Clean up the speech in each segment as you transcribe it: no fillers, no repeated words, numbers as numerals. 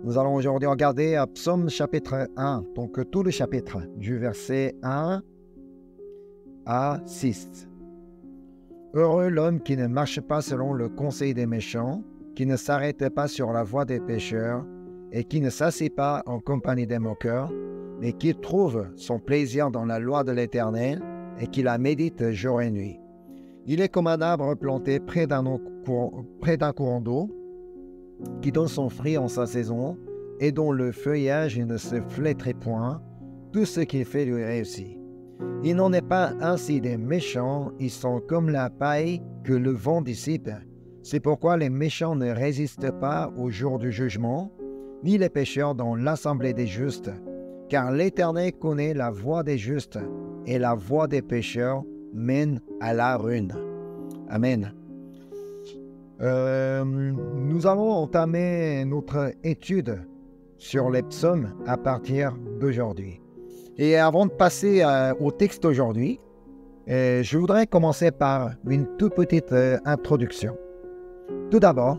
Nous allons aujourd'hui regarder à Psaume chapitre 1, donc tout le chapitre, du verset 1 à 6. Heureux l'homme qui ne marche pas selon le conseil des méchants, qui ne s'arrête pas sur la voie des pécheurs, et qui ne s'assied pas en compagnie des moqueurs, mais qui trouve son plaisir dans la loi de l'Éternel, et qui la médite jour et nuit. Il est comme un arbre planté près d'un courant d'eau, qui donne son fruit en sa saison, et dont le feuillage ne se flétrit point. Tout ce qu'il fait lui réussit. Il n'en est pas ainsi des méchants, ils sont comme la paille que le vent dissipe. C'est pourquoi les méchants ne résistent pas au jour du jugement, ni les pécheurs dans l'assemblée des justes. Car l'Éternel connaît la voie des justes, et la voie des pécheurs mène à la ruine. Amen. Nous allons entamer notre étude sur les psaumes à partir d'aujourd'hui. Et avant de passer au texte aujourd'hui, je voudrais commencer par une toute petite introduction. Tout d'abord,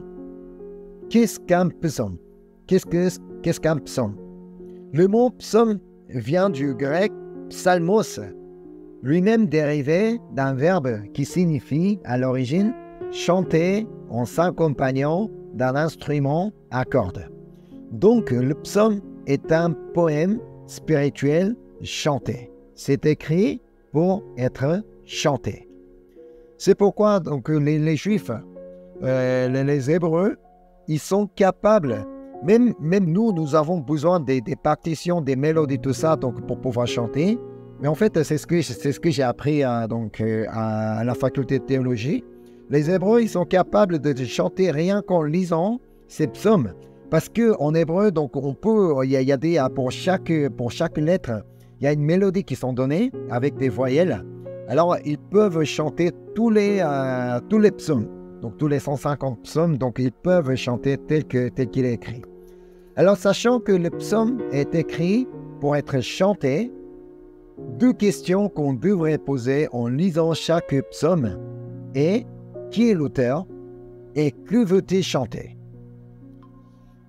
qu'est-ce qu'un psaume? Qu'est-ce qu'un psaume? Le mot psaume vient du grec psalmos, lui-même dérivé d'un verbe qui signifie à l'origine chanter en s'accompagnant d'un instrument à cordes. Donc le psaume est un poème spirituel chanté. C'est écrit pour être chanté. C'est pourquoi donc, les Juifs, les Hébreux, ils sont capables, même nous avons besoin des partitions, des mélodies, tout ça, donc, pour pouvoir chanter. Mais en fait, c'est ce que j'ai appris à la faculté de théologie. Les Hébreux, ils sont capables de chanter rien qu'en lisant ces psaumes. Parce qu'en hébreu, donc on peut, pour chaque lettre, il y a une mélodie qui sont données avec des voyelles. Alors, ils peuvent chanter tous les psaumes, donc tous les 150 psaumes, donc ils peuvent chanter tel qu'il est écrit. Alors, sachant que le psaume est écrit pour être chanté, deux questions qu'on devrait poser en lisant chaque psaume est qui est l'auteur et que veut-il chanter?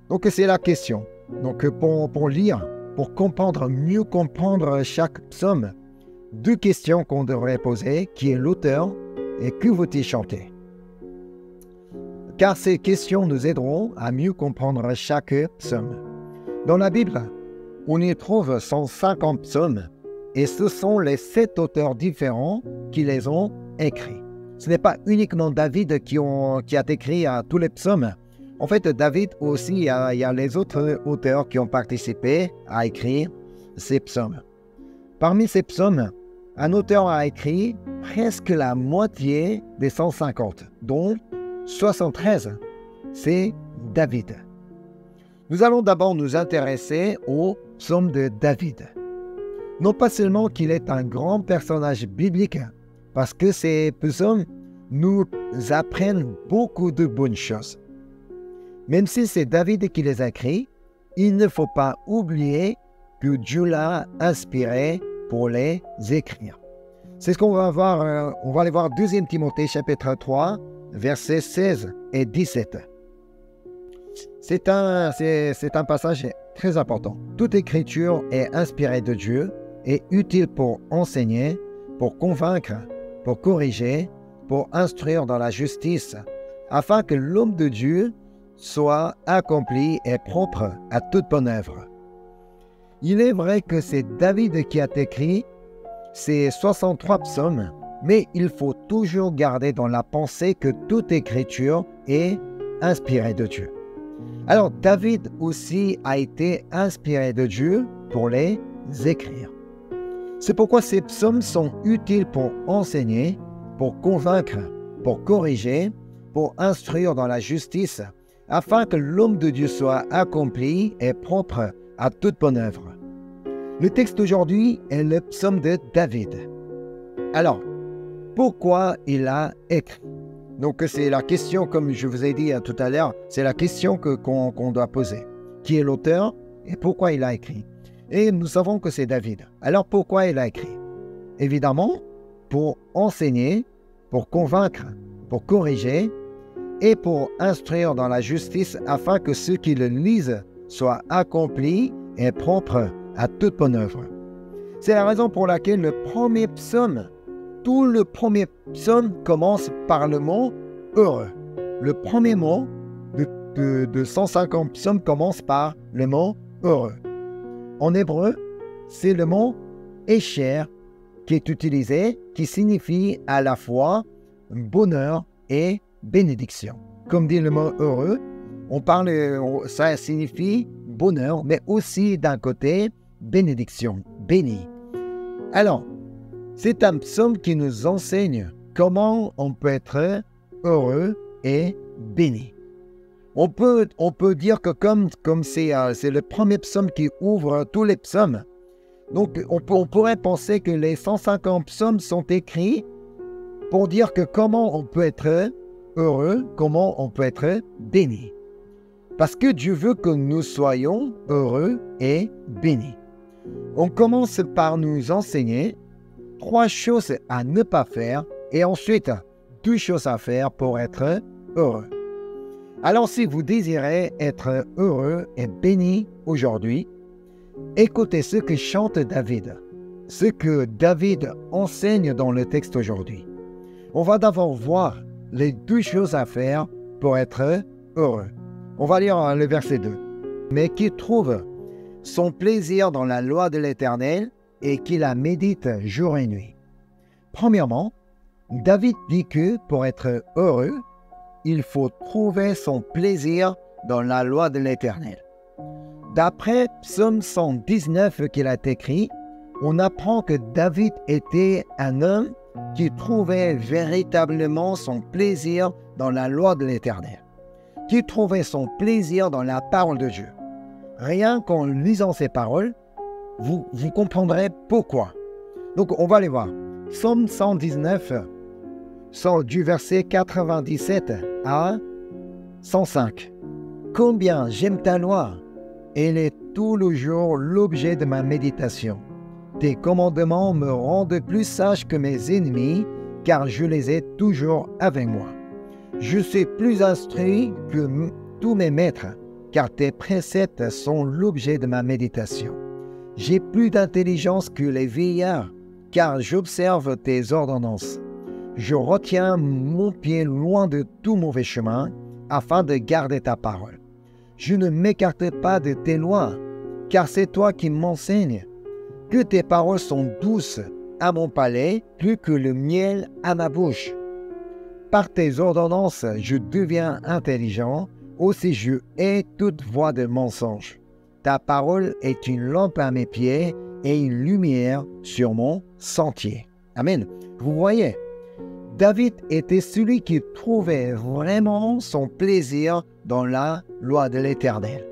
Donc c'est la question. Donc pour lire, pour mieux comprendre chaque psaume, deux questions qu'on devrait poser, qui est l'auteur et que veut-il chanter? Car ces questions nous aideront à mieux comprendre chaque psaume. Dans la Bible, on y trouve 150 psaumes et ce sont les 7 auteurs différents qui les ont écrits. Ce n'est pas uniquement David qui a écrit tous les psaumes. En fait, David aussi, il y a les autres auteurs qui ont participé à écrire ces psaumes. Parmi ces psaumes, un auteur a écrit presque la moitié des 150, dont 73, c'est David. Nous allons d'abord nous intéresser au psaume de David. Non pas seulement qu'il est un grand personnage biblique, parce que ces psaumes nous apprennent beaucoup de bonnes choses. Même si c'est David qui les a écrits, il ne faut pas oublier que Dieu l'a inspiré pour les écrire. C'est ce qu'on va voir, on va aller voir 2 Timothée chapitre 3, versets 16 et 17. C'est un passage très important. Toute écriture est inspirée de Dieu et utile pour enseigner, pour convaincre, pour corriger, pour instruire dans la justice, afin que l'homme de Dieu soit accompli et propre à toute bonne œuvre. Il est vrai que c'est David qui a écrit ces 63 psaumes, mais il faut toujours garder dans la pensée que toute écriture est inspirée de Dieu. Alors David aussi a été inspiré de Dieu pour les écrire. C'est pourquoi ces psaumes sont utiles pour enseigner, pour convaincre, pour corriger, pour instruire dans la justice, afin que l'homme de Dieu soit accompli et propre à toute bonne œuvre. Le texte d'aujourd'hui est le psaume de David. Alors, pourquoi il a écrit? Donc c'est la question, comme je vous ai dit tout à l'heure, c'est la question qu'on doit poser. Qui est l'auteur et pourquoi il a écrit? Et nous savons que c'est David. Alors pourquoi il a écrit? Évidemment, pour enseigner, pour convaincre, pour corriger et pour instruire dans la justice afin que ceux qui le lisent soit accompli et propre à toute bonne œuvre. C'est la raison pour laquelle le premier psaume, tout le premier psaume commence par le mot « heureux ». Le premier mot de 150 psaumes commence par le mot « heureux ». En hébreu, c'est le mot « écher » qui est utilisé, qui signifie à la fois bonheur et bénédiction. Comme dit le mot « heureux », ça signifie bonheur, mais aussi d'un côté bénédiction, béni. Alors, c'est un psaume qui nous enseigne comment on peut être heureux et béni. On peut dire que comme c'est le premier psaume qui ouvre tous les psaumes, donc on pourrait penser que les 150 psaumes sont écrits pour dire que comment on peut être heureux, comment on peut être béni. Parce que Dieu veut que nous soyons heureux et bénis. On commence par nous enseigner 3 choses à ne pas faire et ensuite 2 choses à faire pour être heureux. Alors si vous désirez être heureux et béni aujourd'hui, écoutez ce que chante David, ce que David enseigne dans le texte aujourd'hui. On va d'abord voir les 2 choses à faire pour être heureux. On va lire le verset 2. « Mais qui trouve son plaisir dans la loi de l'Éternel et qui la médite jour et nuit. » Premièrement, David dit que pour être heureux, il faut trouver son plaisir dans la loi de l'Éternel. D'après Psaume 119 qu'il a écrit, on apprend que David était un homme qui trouvait véritablement son plaisir dans la loi de l'Éternel, qui trouvait son plaisir dans la parole de Dieu. Rien qu'en lisant ces paroles, vous comprendrez pourquoi. Donc on va les voir. Psaume 119, du verset 97 à 105. « Combien j'aime ta loi, elle est tout le jour l'objet de ma méditation. Tes commandements me rendent plus sage que mes ennemis, car je les ai toujours avec moi. Je suis plus instruit que tous mes maîtres, car tes préceptes sont l'objet de ma méditation. J'ai plus d'intelligence que les vieillards, car j'observe tes ordonnances. Je retiens mon pied loin de tout mauvais chemin, afin de garder ta parole. Je ne m'écarte pas de tes lois, car c'est toi qui m'enseignes. Que tes paroles sont douces à mon palais, plus que le miel à ma bouche. Par tes ordonnances, je deviens intelligent, aussi je hais toute voie de mensonge. Ta parole est une lampe à mes pieds et une lumière sur mon sentier. » Amen. Vous voyez, David était celui qui trouvait vraiment son plaisir dans la loi de l'Éternel.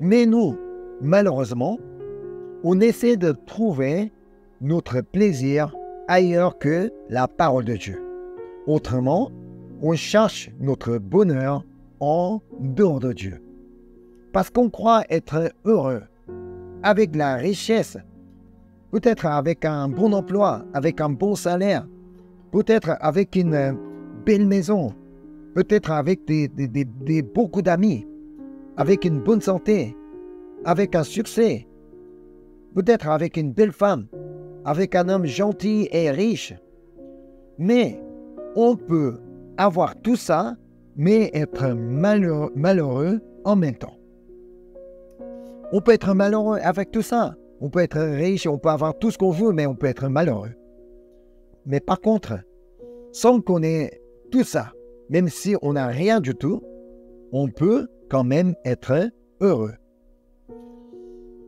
Mais nous, malheureusement, on essaie de trouver notre plaisir ailleurs que la parole de Dieu. Autrement, on cherche notre bonheur en dehors de Dieu. Parce qu'on croit être heureux avec la richesse, peut-être avec un bon emploi, avec un bon salaire, peut-être avec une belle maison, peut-être avec beaucoup d'amis, avec une bonne santé, avec un succès, peut-être avec une belle femme, avec un homme gentil et riche. Mais on peut avoir tout ça, mais être malheureux en même temps. On peut être malheureux avec tout ça. On peut être riche, on peut avoir tout ce qu'on veut, mais on peut être malheureux. Mais par contre, sans qu'on ait tout ça, même si on n'a rien du tout, on peut quand même être heureux.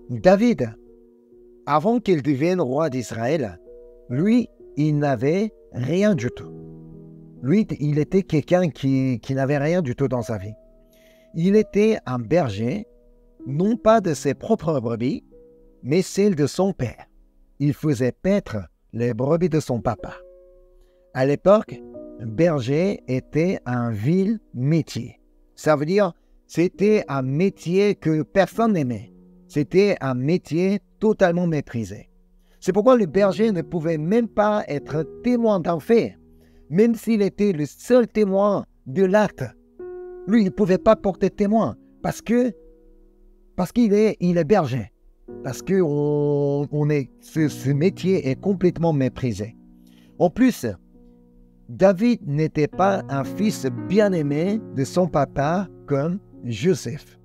David, avant qu'il devienne roi d'Israël, lui, il n'avait rien du tout. Lui, il était quelqu'un qui n'avait rien du tout dans sa vie. Il était un berger, non pas de ses propres brebis, mais celles de son père. Il faisait paître les brebis de son papa. À l'époque, berger était un vil métier. Ça veut dire, c'était un métier que personne n'aimait. C'était un métier totalement méprisé. C'est pourquoi le berger ne pouvait même pas être témoin d'un fait, même s'il était le seul témoin de l'acte. Lui, il ne pouvait pas porter témoin parce que Parce il est berger. Parce que ce métier est complètement méprisé. En plus, David n'était pas un fils bien-aimé de son papa comme Joseph.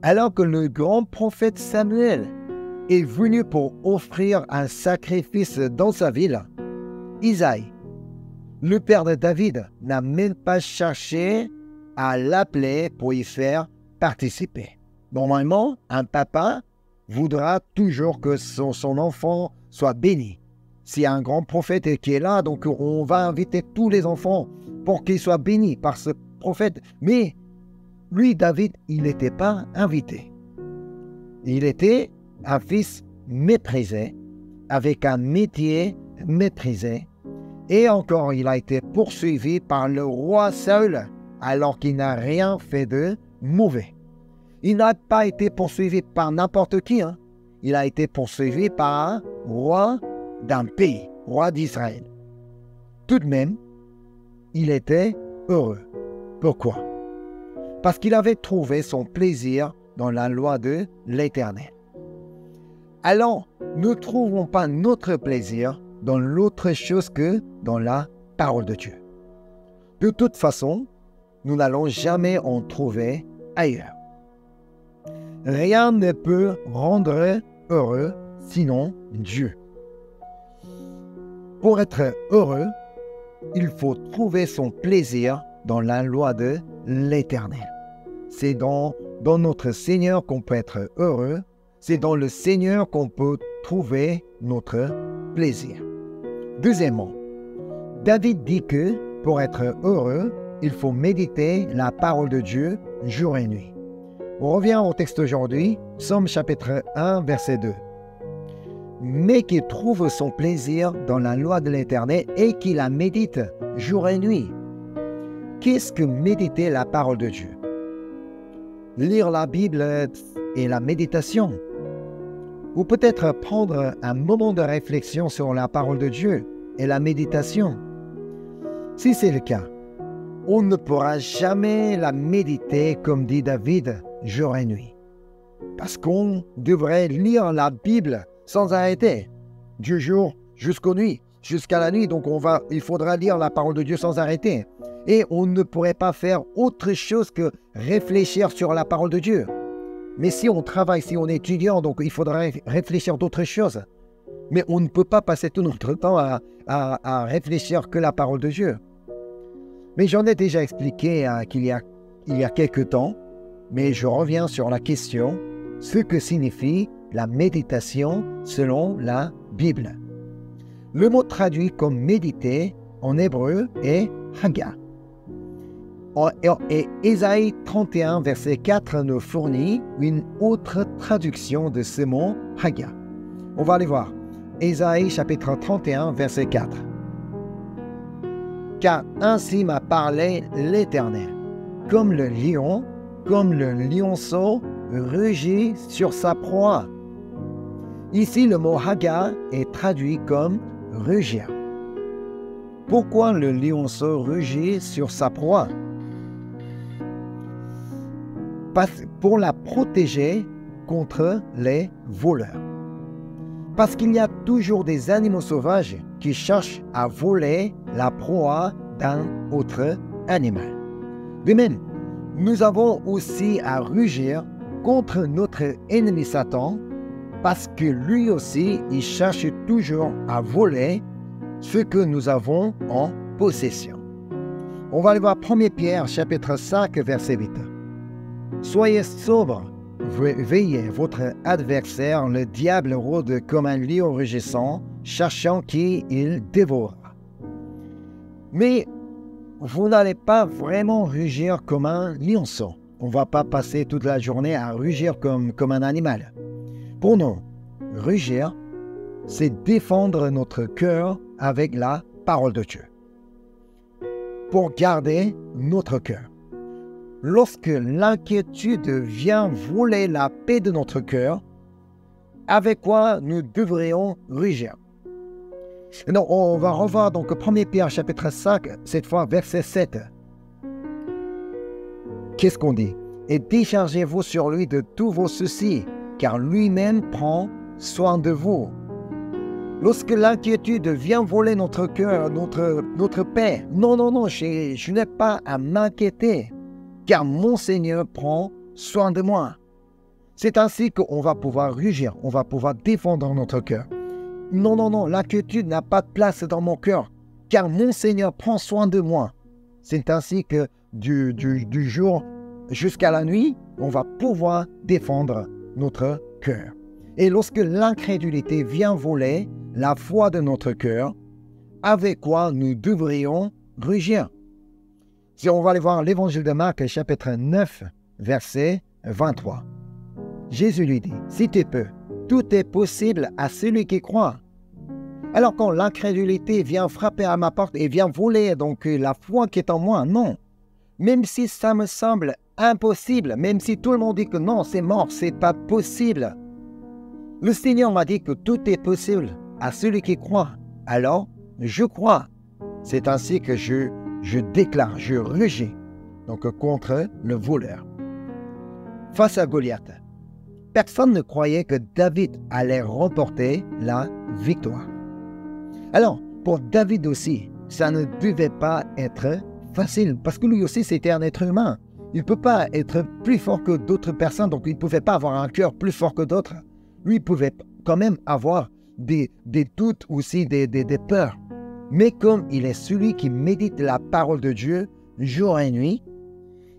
Alors que le grand prophète Samuel est venu pour offrir un sacrifice dans sa ville, Isaïe, le père de David, n'a même pas cherché à l'appeler pour y faire participer. Normalement, un papa voudra toujours que son enfant soit béni. S'il y a un grand prophète qui est là, donc on va inviter tous les enfants pour qu'ils soient bénis par ce prophète. Mais lui, David, il n'était pas invité. Il était un fils méprisé, avec un métier méprisé. Et encore, il a été poursuivi par le roi Saül, alors qu'il n'a rien fait de mauvais. Il n'a pas été poursuivi par n'importe qui. Il a été poursuivi par un roi d'un pays, roi d'Israël. Tout de même, il était heureux. Pourquoi? Parce qu'il avait trouvé son plaisir dans la loi de l'Éternel. Alors, ne trouvons pas notre plaisir dans l'autre chose que dans la parole de Dieu. De toute façon, nous n'allons jamais en trouver ailleurs. Rien ne peut rendre heureux sinon Dieu. Pour être heureux, il faut trouver son plaisir dans la loi de l'Éternel. C'est dans notre Seigneur qu'on peut être heureux. C'est dans le Seigneur qu'on peut trouver notre plaisir. Deuxièmement, David dit que pour être heureux, il faut méditer la parole de Dieu jour et nuit. On revient au texte aujourd'hui, Psaume chapitre 1, verset 2. Mais qu'il trouve son plaisir dans la loi de l'Éternel et qu'il la médite jour et nuit. Qu'est-ce que méditer la parole de Dieu? Lire la Bible et la méditation. Ou peut-être prendre un moment de réflexion sur la parole de Dieu et la méditation. Si c'est le cas, on ne pourra jamais la méditer comme dit David, jour et nuit. Parce qu'on devrait lire la Bible sans arrêter, du jour jusqu'aux nuits, jusqu'à la nuit. Donc il faudra lire la parole de Dieu sans arrêter. Et on ne pourrait pas faire autre chose que réfléchir sur la parole de Dieu. Mais si on travaille, si on est étudiant, donc il faudra réfléchir d'autres choses. Mais on ne peut pas passer tout notre temps à réfléchir que la parole de Dieu. Mais j'en ai déjà expliqué qu'il y a quelques temps, mais je reviens sur la question, ce que signifie la méditation selon la Bible. Le mot traduit comme méditer en hébreu est haga. Et Ésaïe 31, verset 4 nous fournit une autre traduction de ce mot haga. On va aller voir. Ésaïe chapitre 31, verset 4. Car ainsi m'a parlé l'Éternel, comme le lionceau rugit sur sa proie. Ici, le mot haga est traduit comme rugir. Pourquoi le lionceau rugit sur sa proie? Pour la protéger contre les voleurs. Parce qu'il y a toujours des animaux sauvages qui cherchent à voler la proie d'un autre animal. De même, nous avons aussi à rugir contre notre ennemi Satan, parce que lui aussi, il cherche toujours à voler ce que nous avons en possession. On va aller voir 1 Pierre, chapitre 5, verset 8. Soyez sobres, veillez, votre adversaire, le diable, rôde comme un lion rugissant, cherchant qui il dévorera. Mais vous n'allez pas vraiment rugir comme un lionceau. On ne va pas passer toute la journée à rugir comme un animal. Pour nous, rugir, c'est défendre notre cœur avec la parole de Dieu. Pour garder notre cœur. Lorsque l'inquiétude vient voler la paix de notre cœur, avec quoi nous devrions rugir? Non, on va revoir donc 1 Pierre chapitre 5, cette fois verset 7. Qu'est-ce qu'on dit? et déchargez-vous sur lui de tous vos soucis, car lui-même prend soin de vous. Lorsque l'inquiétude vient voler notre cœur, notre paix, non, je n'ai pas à m'inquiéter, car mon Seigneur prend soin de moi. C'est ainsi qu'on va pouvoir rugir, on va pouvoir défendre notre cœur. Non, l'inquiétude n'a pas de place dans mon cœur, car mon Seigneur prend soin de moi. C'est ainsi que du jour jusqu'à la nuit, on va pouvoir défendre notre cœur. Et lorsque l'incrédulité vient voler la foi de notre cœur, avec quoi nous devrions rugir. Si on va aller voir l'évangile de Marc, chapitre 9, verset 23. Jésus lui dit, « Si tu peux, tout est possible à celui qui croit. » Alors quand l'incrédulité vient frapper à ma porte et vient voler donc la foi qui est en moi, non. Même si ça me semble impossible, même si tout le monde dit que non, c'est mort, c'est pas possible. Le Seigneur m'a dit que tout est possible à celui qui croit. Alors, je crois. C'est ainsi que je déclare, je rugis donc contre le voleur. Face à Goliath, personne ne croyait que David allait remporter la victoire. Alors, pour David aussi, ça ne devait pas être facile, parce que lui aussi, c'était un être humain. Il ne peut pas être plus fort que d'autres personnes, donc il ne pouvait pas avoir un cœur plus fort que d'autres. Lui, il pouvait quand même avoir des doutes aussi, des peurs. Mais comme il est celui qui médite la parole de Dieu jour et nuit,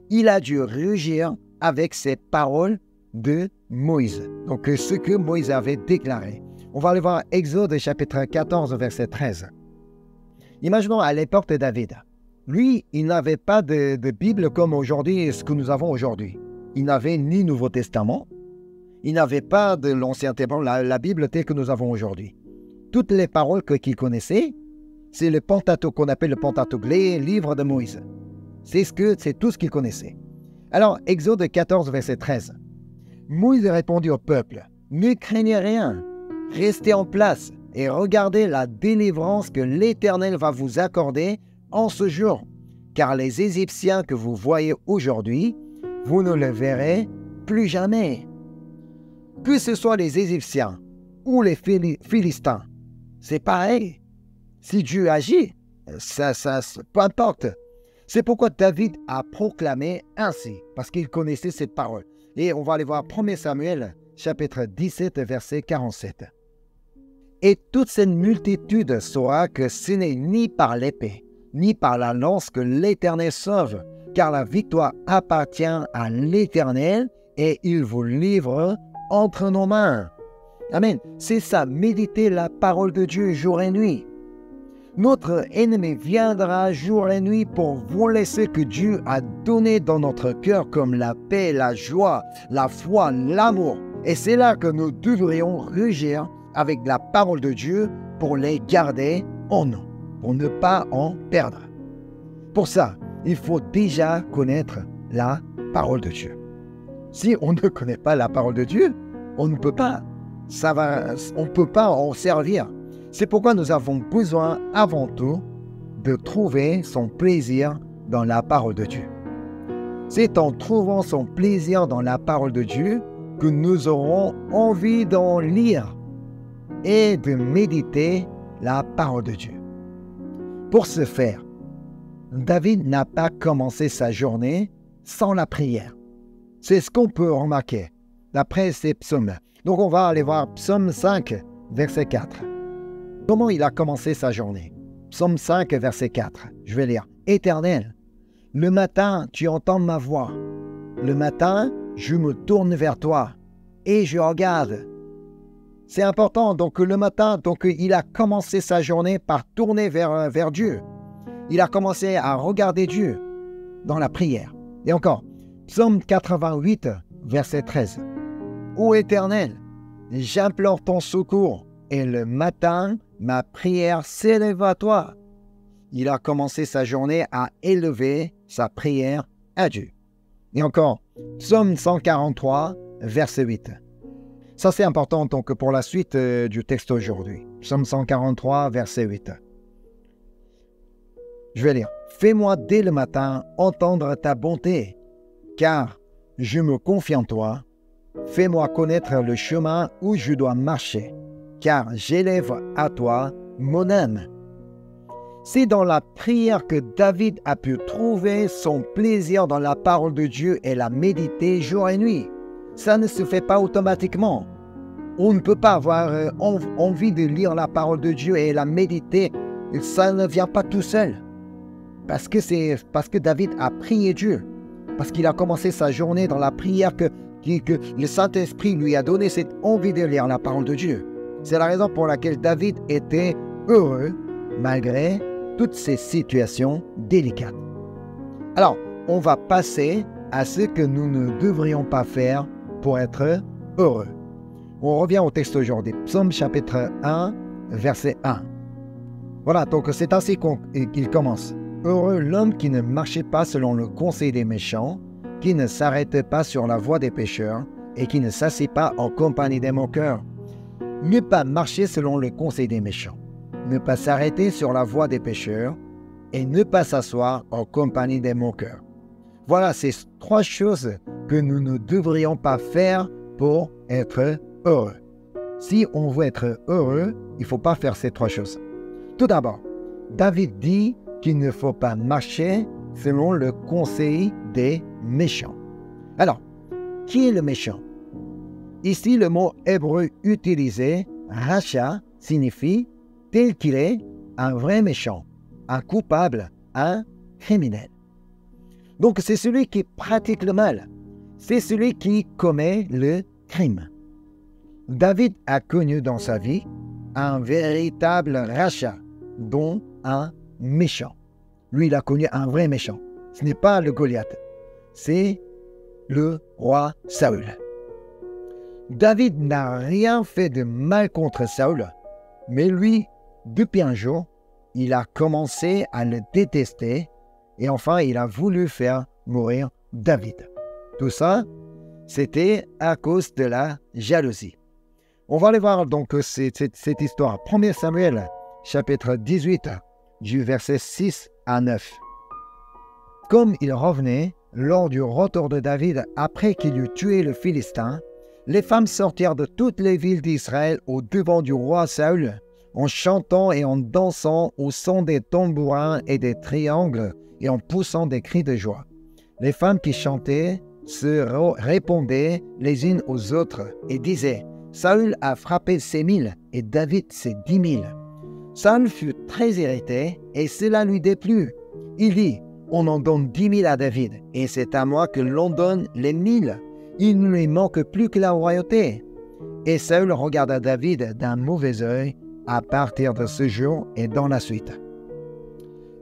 il a dû rugir avec ces paroles de Moïse. Donc, ce que Moïse avait déclaré. On va aller voir Exode chapitre 14, verset 13. Imaginons à l'époque de David. Lui, il n'avait pas de Bible comme aujourd'hui, ce que nous avons aujourd'hui. Il n'avait ni Nouveau Testament, il n'avait pas de l'Ancien Testament, la Bible telle que nous avons aujourd'hui. Toutes les paroles qu'il connaissait, c'est le Pentateuque qu'on appelle le Pentateuque, les livres de Moïse. C'est tout ce qu'il connaissait. Alors, Exode 14, verset 13. Moïse répondit au peuple, « Ne craignez rien, restez en place et regardez la délivrance que l'Éternel va vous accorder en ce jour, car les Égyptiens que vous voyez aujourd'hui, vous ne les verrez plus jamais. » Que ce soit les Égyptiens ou les Philistins, c'est pareil. Si Dieu agit, peu importe. C'est pourquoi David a proclamé ainsi, parce qu'il connaissait cette parole. Et on va aller voir 1 Samuel, chapitre 17, verset 47. « Et toute cette multitude saura que ce n'est ni par l'épée, ni par la lance que l'Éternel sauve, car la victoire appartient à l'Éternel et il vous livre entre nos mains. » Amen. C'est ça, méditer la parole de Dieu jour et nuit. Notre ennemi viendra jour et nuit pour voler ce que Dieu a donné dans notre cœur comme la paix, la joie, la foi, l'amour. Et c'est là que nous devrions rugir avec la parole de Dieu pour les garder en nous, pour ne pas en perdre. Pour ça, il faut déjà connaître la parole de Dieu. Si on ne connaît pas la parole de Dieu, on ne peut pas. On ne peut pas en servir. C'est pourquoi nous avons besoin avant tout de trouver son plaisir dans la parole de Dieu. C'est en trouvant son plaisir dans la parole de Dieu que nous aurons envie d'en lire et de méditer la parole de Dieu. Pour ce faire, David n'a pas commencé sa journée sans la prière. C'est ce qu'on peut remarquer d'après ces psaumes. Donc on va aller voir Psaume 5, verset 4. Comment il a commencé sa journée? Psaume 5, verset 4. Je vais lire. « Éternel, le matin, tu entends ma voix. Le matin, je me tourne vers toi et je regarde. » C'est important. Donc le matin, il a commencé sa journée par tourner vers Dieu. Il a commencé à regarder Dieu dans la prière. Et encore, Psaume 88, verset 13. « Ô Éternel, j'implore ton secours et le matin, ma prière s'élève à toi. » Il a commencé sa journée à élever sa prière à Dieu. Et encore, Psaume 143, verset 8. Ça, c'est important donc pour la suite du texte aujourd'hui. Psaume 143, verset 8. Je vais lire. « Fais-moi dès le matin entendre ta bonté, car je me confie en toi. Fais-moi connaître le chemin où je dois marcher, car j'élève à toi mon âme. » C'est dans la prière que David a pu trouver son plaisir dans la parole de Dieu et la méditer jour et nuit. Ça ne se fait pas automatiquement. On ne peut pas avoir envie de lire la parole de Dieu et la méditer. Ça ne vient pas tout seul. Parce que David a prié Dieu. Parce qu'il a commencé sa journée dans la prière que le Saint-Esprit lui a donné cette envie de lire la parole de Dieu. C'est la raison pour laquelle David était heureux malgré toutes ces situations délicates. Alors, on va passer à ce que nous ne devrions pas faire pour être heureux. On revient au texte aujourd'hui, Psaume chapitre 1, verset 1. Voilà, donc c'est ainsi qu'il commence. « Heureux l'homme qui ne marchait pas selon le conseil des méchants, qui ne s'arrête pas sur la voie des pécheurs et qui ne s'assied pas en compagnie des moqueurs. » Ne pas marcher selon le conseil des méchants, ne pas s'arrêter sur la voie des pécheurs et ne pas s'asseoir en compagnie des moqueurs. Voilà ces trois choses que nous ne devrions pas faire pour être heureux. Si on veut être heureux, il ne faut pas faire ces trois choses. Tout d'abord, David dit qu'il ne faut pas marcher selon le conseil des méchants. Alors, qui est le méchant? Ici, le mot hébreu utilisé, racha, signifie tel qu'il est, un vrai méchant, un coupable, un criminel. Donc, c'est celui qui pratique le mal. C'est celui qui commet le crime. David a connu dans sa vie un véritable rachat, dont un méchant. Lui, il a connu un vrai méchant. Ce n'est pas le Goliath, c'est le roi Saül. David n'a rien fait de mal contre Saül, mais lui, depuis un jour, il a commencé à le détester et enfin, il a voulu faire mourir David. Tout ça, c'était à cause de la jalousie. On va aller voir donc cette histoire. 1 Samuel, chapitre 18, du verset 6 à 9. Comme il revenait, lors du retour de David, après qu'il eut tué le Philistin, les femmes sortirent de toutes les villes d'Israël au devant du roi Saül, en chantant et en dansant au son des tambourins et des triangles et en poussant des cris de joie. Les femmes qui chantaient se répondaient les unes aux autres et disaient « Saül a frappé ses 1000 et David ses 10 000. » Saül fut très irrité et cela lui déplut. Il dit « On en donne 10 000 à David et c'est à moi que l'on donne les 1000. Il ne lui manque plus que la royauté. » Et Saül regarda David d'un mauvais œil à partir de ce jour et dans la suite.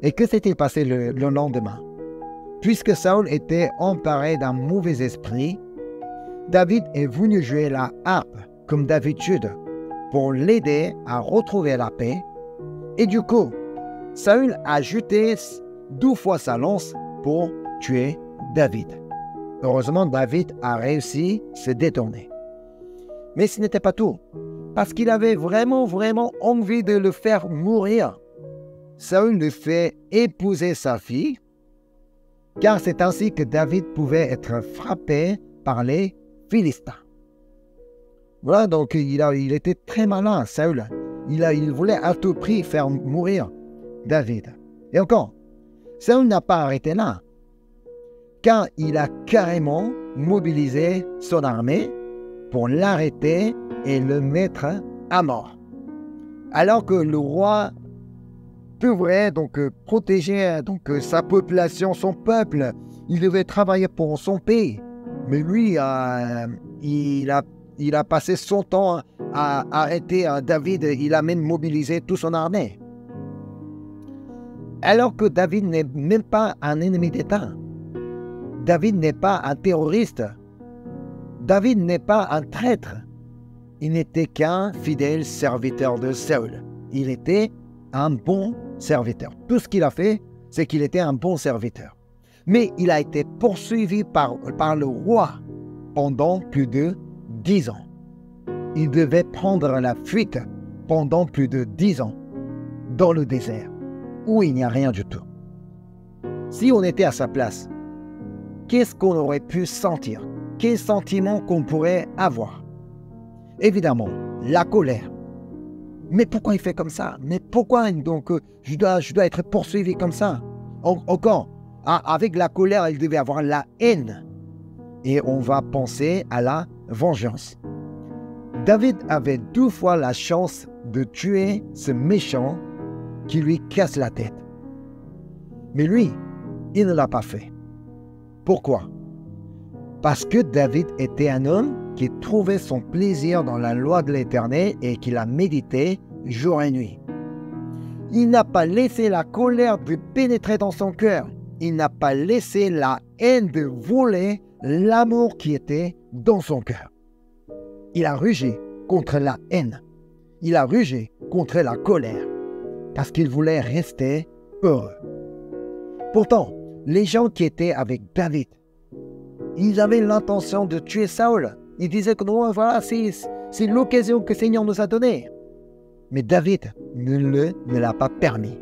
Et que s'est-il passé le lendemain? Puisque Saül était emparé d'un mauvais esprit, David est venu jouer la harpe comme d'habitude pour l'aider à retrouver la paix. Et du coup, Saül a jeté 2 fois sa lance pour tuer David. Heureusement, David a réussi à se détourner. Mais ce n'était pas tout, parce qu'il avait vraiment envie de le faire mourir. Saül lui fait épouser sa fille, car c'est ainsi que David pouvait être frappé par les Philistins. Voilà, donc il était très malin, Saül. Il voulait à tout prix faire mourir David. Et encore, Saül n'a pas arrêté là, car il a carrément mobilisé son armée pour l'arrêter et le mettre à mort. Alors que le roi devrait donc protéger sa population, son peuple, il devait travailler pour son pays. Mais lui, il a passé son temps à arrêter David, il a même mobilisé toute son armée. Alors que David n'est même pas un ennemi d'État. David n'est pas un terroriste. David n'est pas un traître. Il n'était qu'un fidèle serviteur de Saül. Il était un bon serviteur. Tout ce qu'il a fait, c'est qu'il était un bon serviteur. Mais il a été poursuivi par le roi pendant plus de 10 ans. Il devait prendre la fuite pendant plus de 10 ans dans le désert, où il n'y a rien du tout. Si on était à sa place, qu'est-ce qu'on aurait pu sentir? Quel sentiment qu'on pourrait avoir? Évidemment, la colère. Mais pourquoi il fait comme ça? Mais pourquoi donc je dois être poursuivi comme ça? Encore, avec la colère, il devait avoir la haine. Et on va penser à la vengeance. David avait 2 fois la chance de tuer ce méchant qui lui casse la tête. Mais lui, il ne l'a pas fait. Pourquoi? Parce que David était un homme qui trouvait son plaisir dans la loi de l'Éternel et qui la méditait jour et nuit. Il n'a pas laissé la colère de pénétrer dans son cœur. Il n'a pas laissé la haine de voler l'amour qui était dans son cœur. Il a rugi contre la haine. Il a rugi contre la colère parce qu'il voulait rester heureux. Pourtant, les gens qui étaient avec David, ils avaient l'intention de tuer Saül. Ils disaient que non, voilà, c'est l'occasion que le Seigneur nous a donnée. Mais David ne l'a pas permis.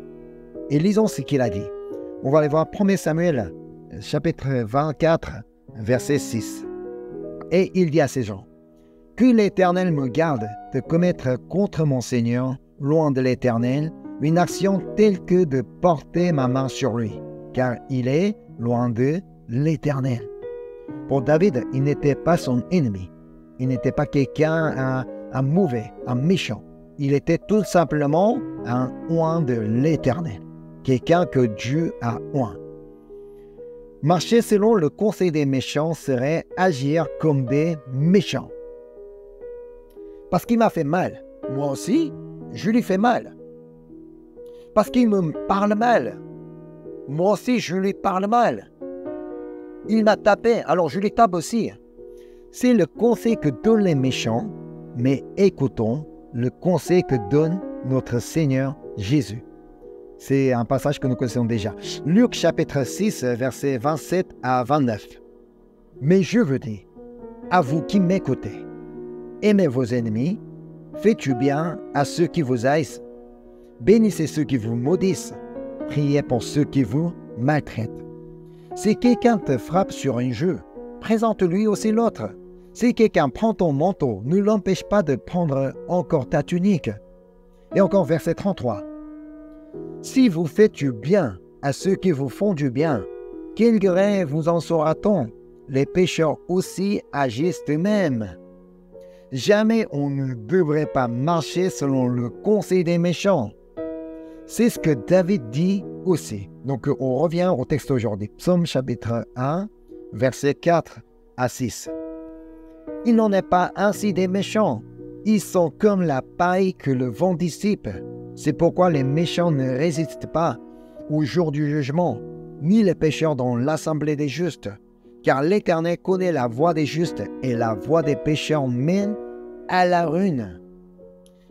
Et lisons ce qu'il a dit. On va aller voir 1 Samuel, chapitre 24, verset 6. Et il dit à ces gens, « Que l'Éternel me garde de commettre contre mon Seigneur, loin de l'Éternel, une action telle que de porter ma main sur lui, car il est loin de l'Éternel. » Pour David, il n'était pas son ennemi. Il n'était pas quelqu'un, un mauvais, un méchant. Il était tout simplement un oint de l'Éternel. Quelqu'un que Dieu a oint. Marcher selon le conseil des méchants serait agir comme des méchants. Parce qu'il m'a fait mal. Moi aussi, je lui fais mal. Parce qu'il me parle mal. Moi aussi, je lui parle mal. Il m'a tapé, alors je lui tape aussi. C'est le conseil que donnent les méchants, mais écoutons le conseil que donne notre Seigneur Jésus. C'est un passage que nous connaissons déjà. Luc chapitre 6, versets 27 à 29. « Mais je vous dis, à vous qui m'écoutez, aimez vos ennemis, faites du bien à ceux qui vous haïssent, bénissez ceux qui vous maudissent, priez pour ceux qui vous maltraitent. Si quelqu'un te frappe sur un joue, présente-lui aussi l'autre. Si quelqu'un prend ton manteau, ne l'empêche pas de prendre encore ta tunique. » Et encore verset 33. « Si vous faites du bien à ceux qui vous font du bien, quel gré vous en saura-t-on? Les pécheurs aussi agissent eux-mêmes. Jamais on ne devrait pas marcher selon le conseil des méchants. » C'est ce que David dit aussi. Donc on revient au texte aujourd'hui. Psaume chapitre 1, versets 4 à 6. « Il n'en est pas ainsi des méchants. Ils sont comme la paille que le vent dissipe. C'est pourquoi les méchants ne résistent pas au jour du jugement, ni les pécheurs dans l'assemblée des justes. Car l'Éternel connaît la voie des justes et la voie des pécheurs mène à la ruine. »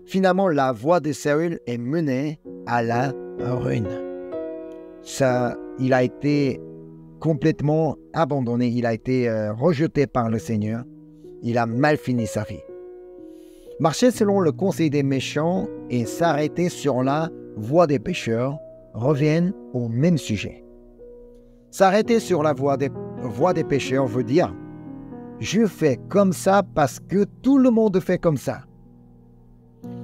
Finalement, la voie de Saül est menée à la ruine. Il a été complètement abandonné, il a été rejeté par le Seigneur. Il a mal fini sa vie. Marcher selon le conseil des méchants et s'arrêter sur la voie des pécheurs reviennent au même sujet. S'arrêter sur la voie des pécheurs veut dire « Je fais comme ça parce que tout le monde fait comme ça. »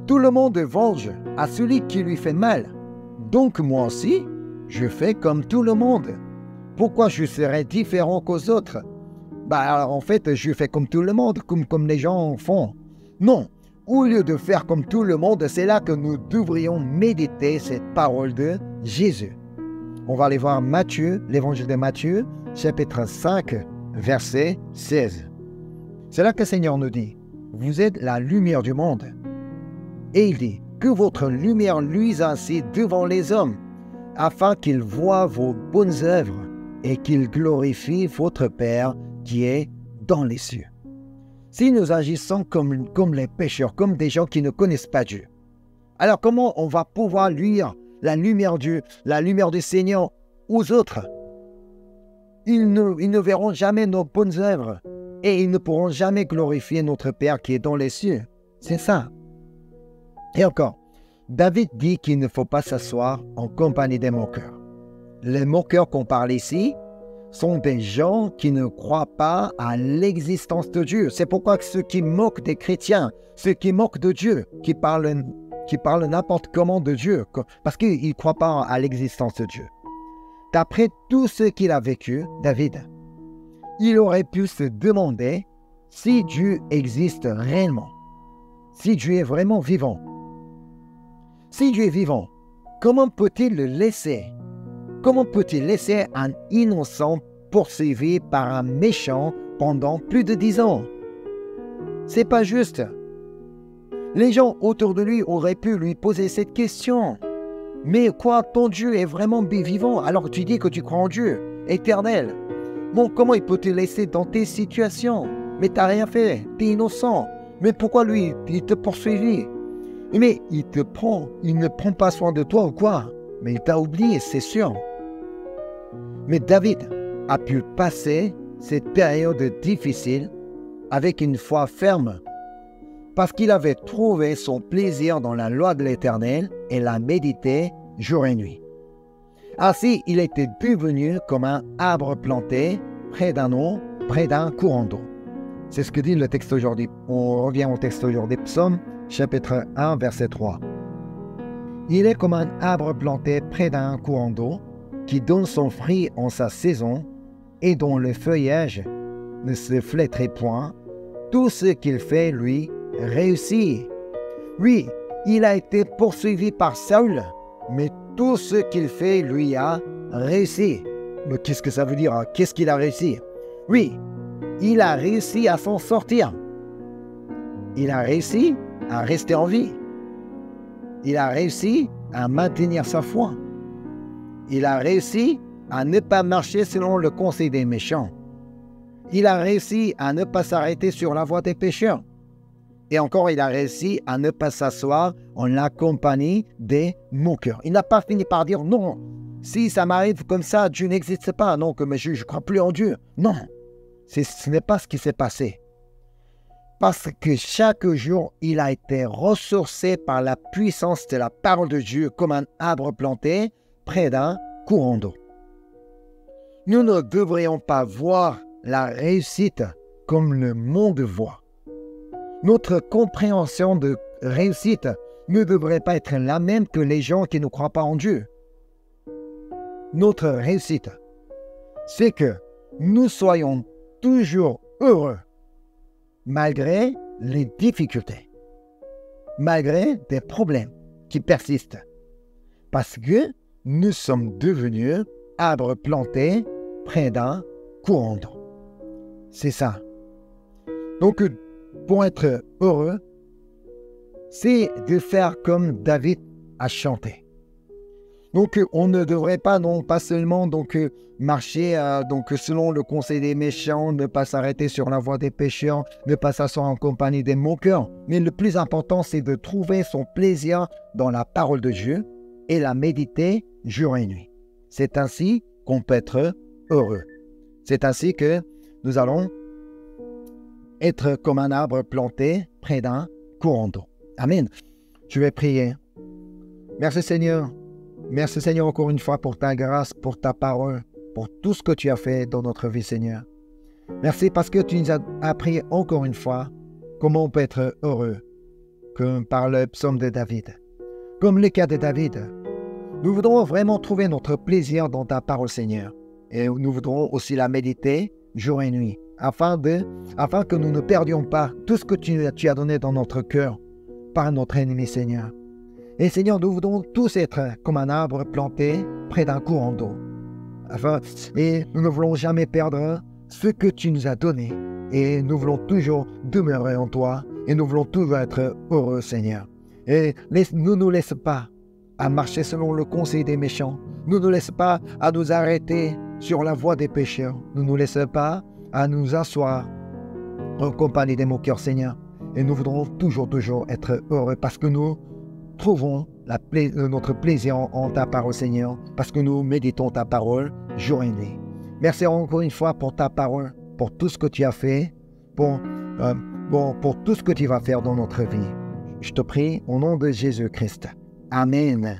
Tout le monde venge à celui qui lui fait mal. Donc moi aussi, je fais comme tout le monde. Pourquoi je serais différent qu'aux autres? Alors en fait, je fais comme tout le monde, comme les gens font. Non, au lieu de faire comme tout le monde, c'est là que nous devrions méditer cette parole de Jésus. On va aller voir Matthieu, l'évangile de Matthieu, chapitre 5, verset 16. C'est là que le Seigneur nous dit, « Vous êtes la lumière du monde. » Et il dit, « Que votre lumière luise ainsi devant les hommes, afin qu'ils voient vos bonnes œuvres et qu'ils glorifient votre Père qui est dans les cieux. » Si nous agissons comme les pécheurs, comme des gens qui ne connaissent pas Dieu, alors comment on va pouvoir luire la lumière du Seigneur aux autres? Ils ne verront jamais nos bonnes œuvres et ils ne pourront jamais glorifier notre Père qui est dans les cieux. C'est ça. Et encore, David dit qu'il ne faut pas s'asseoir en compagnie des moqueurs. Les moqueurs qu'on parle ici sont des gens qui ne croient pas à l'existence de Dieu. C'est pourquoi ceux qui moquent des chrétiens, ceux qui moquent de Dieu, qui parlent n'importe comment de Dieu, parce qu'ils ne croient pas à l'existence de Dieu. D'après tout ce qu'il a vécu, David, il aurait pu se demander si Dieu existe réellement, si Dieu est vraiment vivant. Si Dieu est vivant, comment peut-il le laisser? Comment peut-il laisser un innocent poursuivi par un méchant pendant plus de 10 ans? C'est pas juste. Les gens autour de lui auraient pu lui poser cette question. Mais quoi, ton Dieu est vraiment vivant alors que tu dis que tu crois en Dieu, éternel? Bon, comment il peut te laisser dans tes situations? Mais t'as rien fait, t'es innocent. Mais pourquoi lui, il te poursuit? Mais il ne prend pas soin de toi ou quoi? Mais il t'a oublié, c'est sûr. Mais David a pu passer cette période difficile avec une foi ferme parce qu'il avait trouvé son plaisir dans la loi de l'Éternel et la médité jour et nuit. Ainsi, il était devenu comme un arbre planté près d'un courant d'eau. C'est ce que dit le texte aujourd'hui. On revient au texte aujourd'hui, Psaume chapitre 1, verset 3. Il est comme un arbre planté près d'un courant d'eau qui donne son fruit en sa saison et dont le feuillage ne se flétrit point. Tout ce qu'il fait, lui, réussit. Oui, il a été poursuivi par Saül, mais tout ce qu'il fait, lui, a réussi. Mais qu'est-ce que ça veut dire? Qu'est-ce qu'il a réussi? Oui, il a réussi à s'en sortir. Il a réussi à rester en vie. Il a réussi à maintenir sa foi. Il a réussi à ne pas marcher selon le conseil des méchants. Il a réussi à ne pas s'arrêter sur la voie des pécheurs. Et encore, il a réussi à ne pas s'asseoir en la compagnie des moqueurs. Il n'a pas fini par dire non. Si ça m'arrive comme ça, Dieu n'existe pas. Non, mais je ne crois plus en Dieu. Non, ce n'est pas ce qui s'est passé. Parce que chaque jour, il a été ressourcé par la puissance de la parole de Dieu comme un arbre planté près d'un courant d'eau. Nous ne devrions pas voir la réussite comme le monde voit. Notre compréhension de réussite ne devrait pas être la même que les gens qui ne croient pas en Dieu. Notre réussite, c'est que nous soyons toujours heureux, malgré les difficultés, malgré des problèmes qui persistent, parce que nous sommes devenus arbres plantés près d'un courant d'eau. C'est ça. Donc, pour être heureux, c'est de faire comme David a chanté. Donc, on ne devrait pas, non pas seulement marcher selon le conseil des méchants, ne pas s'arrêter sur la voie des pécheurs, ne pas s'asseoir en compagnie des moqueurs. Mais le plus important, c'est de trouver son plaisir dans la parole de Dieu et la méditer jour et nuit. C'est ainsi qu'on peut être heureux. C'est ainsi que nous allons être comme un arbre planté près d'un courant d'eau. Amen. Je vais prier. Merci Seigneur. Merci Seigneur encore une fois pour ta grâce, pour ta parole, pour tout ce que tu as fait dans notre vie Seigneur. Merci parce que tu nous as appris encore une fois comment on peut être heureux, comme par le psaume de David. Comme le cas de David, nous voudrons vraiment trouver notre plaisir dans ta parole Seigneur. Et nous voudrons aussi la méditer jour et nuit, afin que nous ne perdions pas tout ce que tu as donné dans notre cœur par notre ennemi Seigneur. Et Seigneur, nous voudrons tous être comme un arbre planté près d'un courant d'eau. Et nous ne voulons jamais perdre ce que tu nous as donné. Et nous voulons toujours demeurer en toi. Et nous voulons toujours être heureux, Seigneur. Et ne nous laisse pas à marcher selon le conseil des méchants. Ne nous laisse pas à nous arrêter sur la voie des pécheurs. Ne nous laisse pas à nous asseoir en compagnie des moqueurs, Seigneur. Et nous voudrons toujours être heureux parce que nous trouvons notre plaisir en ta parole, Seigneur, parce que nous méditons ta parole jour et nuit. Merci encore une fois pour ta parole, pour tout ce que tu as fait, pour tout ce que tu vas faire dans notre vie. Je te prie au nom de Jésus-Christ. Amen.